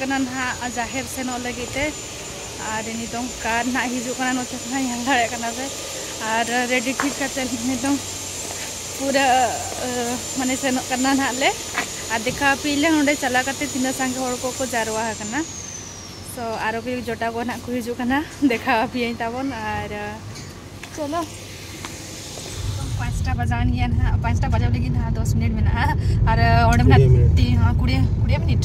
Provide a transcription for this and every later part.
kana na jahir seno lagite ar nitong car na hiju kana noche na yang dare kana pe ar ready ठीक kate nitong pura mane seno kana na le ar dekha pile onde chala kate tina sange hor ko jarwa kana so aro bi jota ko na ko hiju kana dekha pi tabon ar chalo 5टा बजान या ना 5टा बजाव लगी ना 10 minute में ना और ओडे में 20 मिनट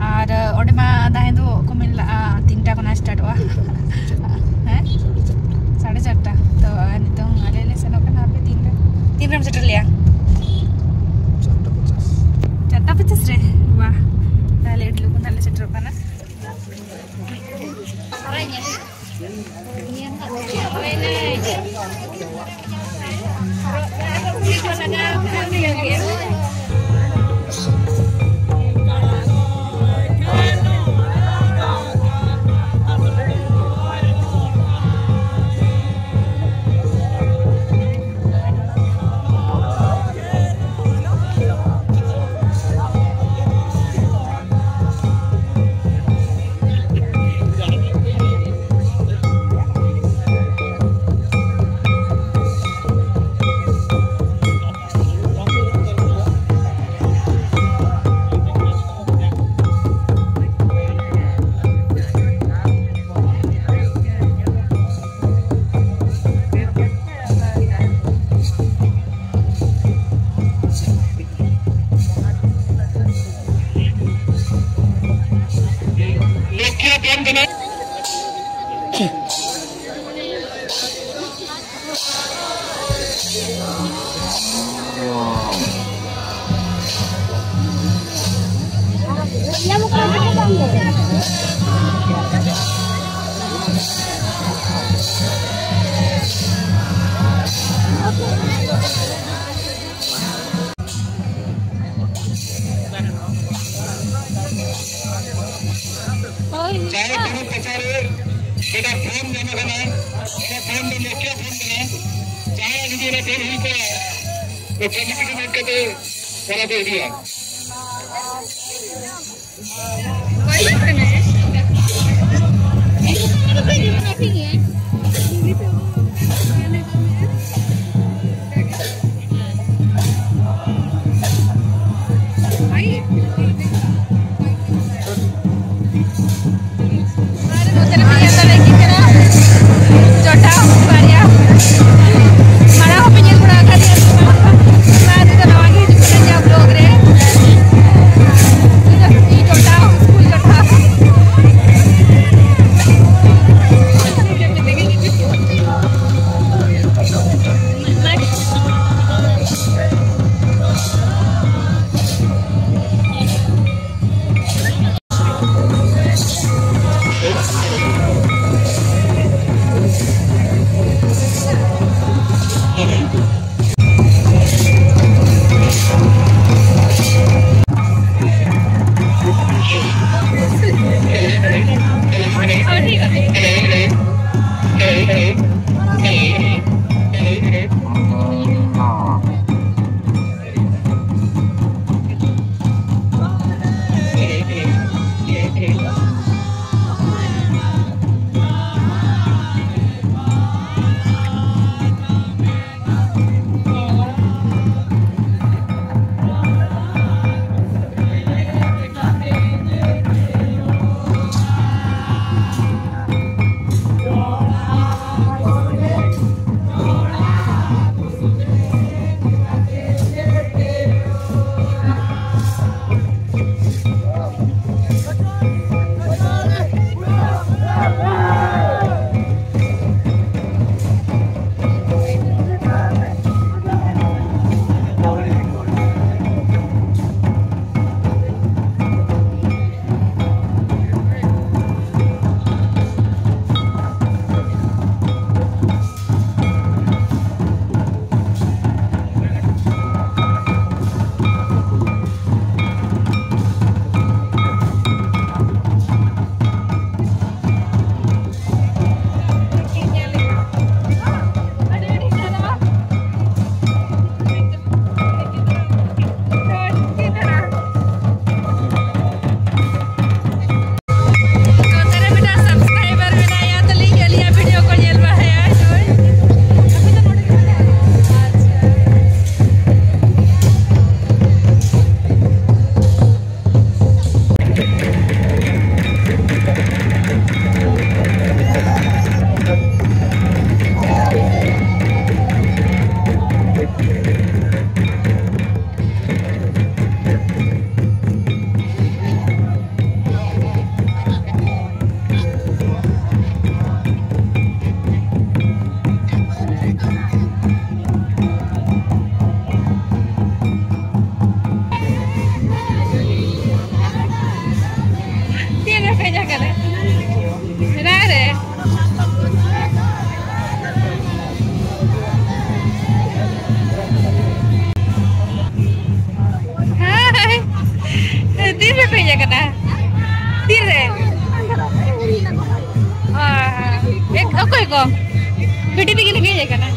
और ओडे में दाहे दो को मिल 3टा को ना स्टार्ट हुआ हैं 4:30 तो नितो आले ले सनो का ना पे 3 रम सेटल लिया 4:50 रे वाह ताले इडली को ताले सेटल का ना को पिटी दिखे लगे ये करना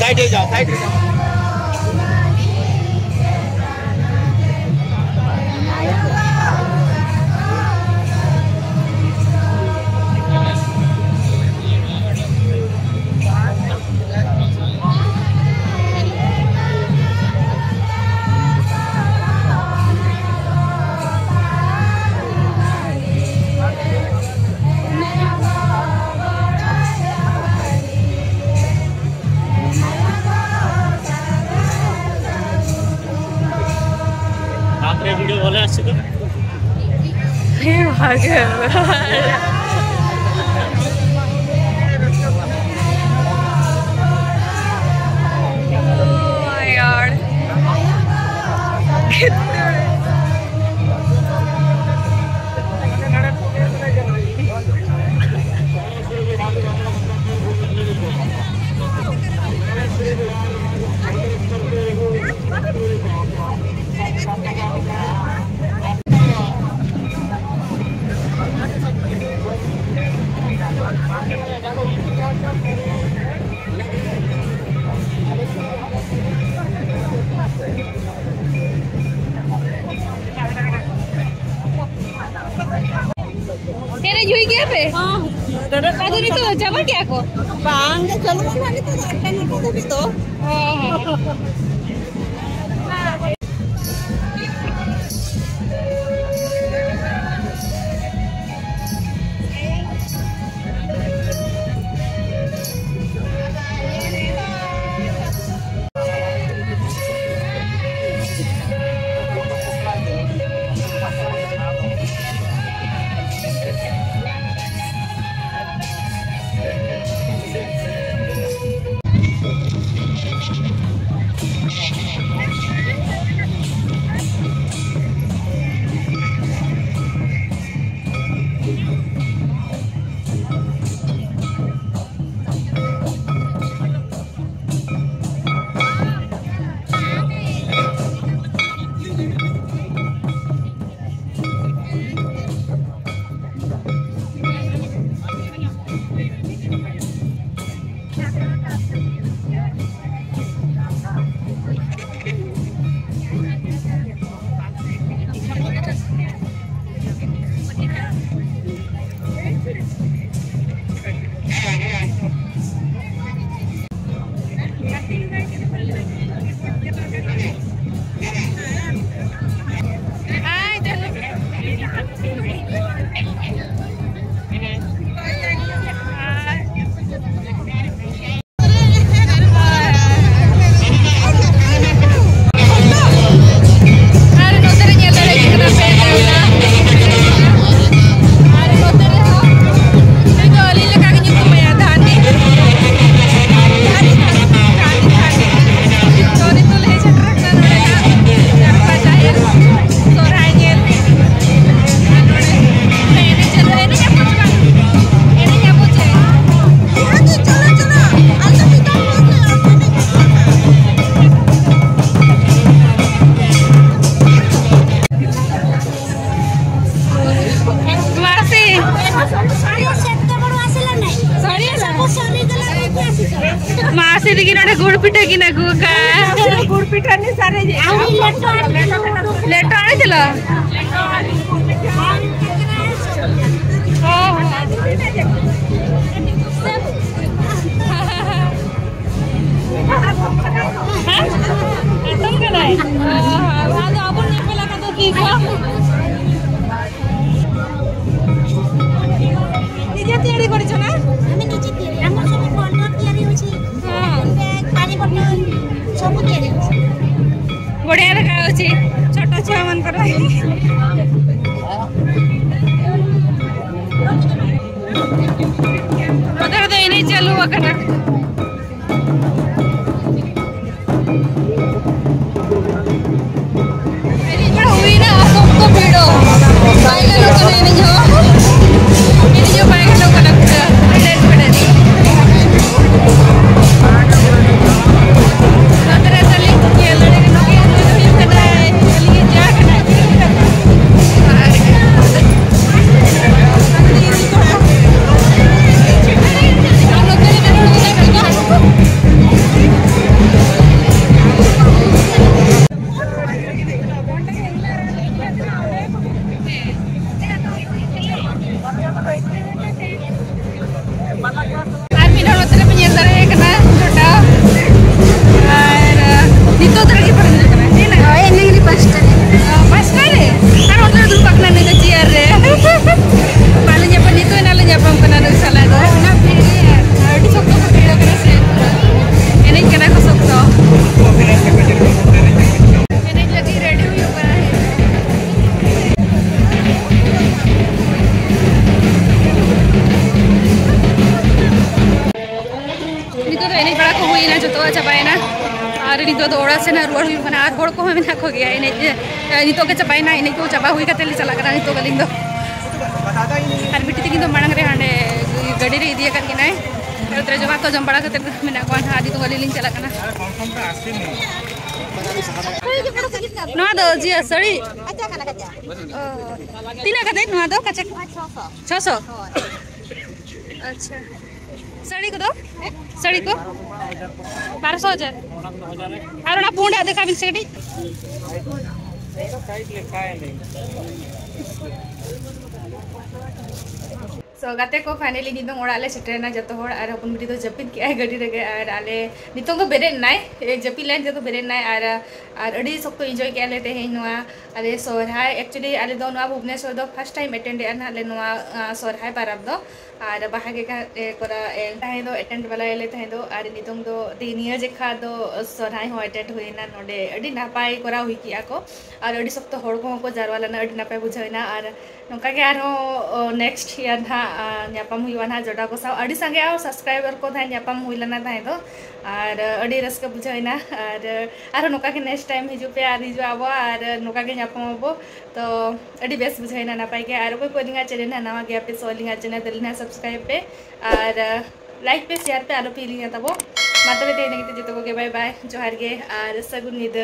साइड जाओ साइड जाओ। वीडियो भले आछे तो हे भगवान ओ यार तेरे जुई गया पे हां कदो नहीं तो जाबा क्या को बांग चलो माने तो आता नहीं तो हां आगु का गुड़ पिठा नहीं सारे लेट आने दिला तुम क्या लाए आज अपन ने पहला का तो की को निजे तैयारी करिछ ना हमें नीचे तैयारी हमर सब बॉर्डर तैयारी होची हां बैग पानी बोतल सब तैयारी होची बढ़िया लगा होची छोटा छुआ मन कर उधर तो नहीं चालू वकना अरे बड़ा हुई ना सबको भिड़ो बाइक लोग नहीं जो ये जो बाइक लोग लगता लेट पड़े लग रहा चली के लड़के लोग ये तो ये कर रहा है चलिए जा करना तो ओड़ा से ना रुआर हुई बना और को में ना खो गया इने नितो के चपाई ना इने को चपा हुई कते ले चला करा नितो गलिंग दो और बिटी तकिन तो मांग रे हांडे गाड़ी रे इदिया कर के ना उतरे जमा को जम बड़ा कते मेना को हादी तो गलिंग चला कना ना दो जी सड़ी अच्छा खाना कच्चा तीना कते ना दो कच्चा 600 अच्छा सड़ी को दो सड़ी को 12,000 और ना पूंड देखा बिस्किट सो गाते को फाइनली निदों ओड़ाले सेटरेना जतो होड़ और अपन बिटी तो जपित के आए गडी रेगे और आले नितों को बेरे नाय एक जपी लाइन जतो बेरे नाय और अडी सब तो एंजॉय के आले ते हेनुआ अरे सोहराय एक्चुअली आले दो नवा भुवनेश्वर दो फर्स्ट टाइम अटेंड एना ले नवा सोहराय पारब दो और बाहागे का कोरा ताहे दो अटेंड वाला एले ताहे दो और नितों दो तीनिया जेखा दो सोहराय हो अटेंड हुईना नोडे अडी नापाय कोरा हुई किया को और अडी सब तो होड़ को जारवाला ना अडी नापाय बुझाइना और नोका के आरो नेक्स्ट ईयर ना ᱧᱟᱯᱟᱢ हुआ ना जोड़ा को साव अड़ी संगे आओ सब्सक्राइबर को थाय ᱧᱟᱯᱟᱢ हुई लना थाय दो और अड़ी रस्का बुझाइना और नोका के नेक्स्ट टाइम हिजु पे आर हिजु आबो और नोका के ᱧᱟᱯᱟᱢ आबो तो अड़ी बेस बुझाइना नापाय के और कोई कोलिंगा चैनल ना नवा गया पे सोलिंगा चैनल दलिना सब्सक्राइब पे और लाइक पे शेयर पे आलो पीलिंगा तबो मातबे ते नेगते जतो को के बाय बाय जोहार गे और सगुन निद।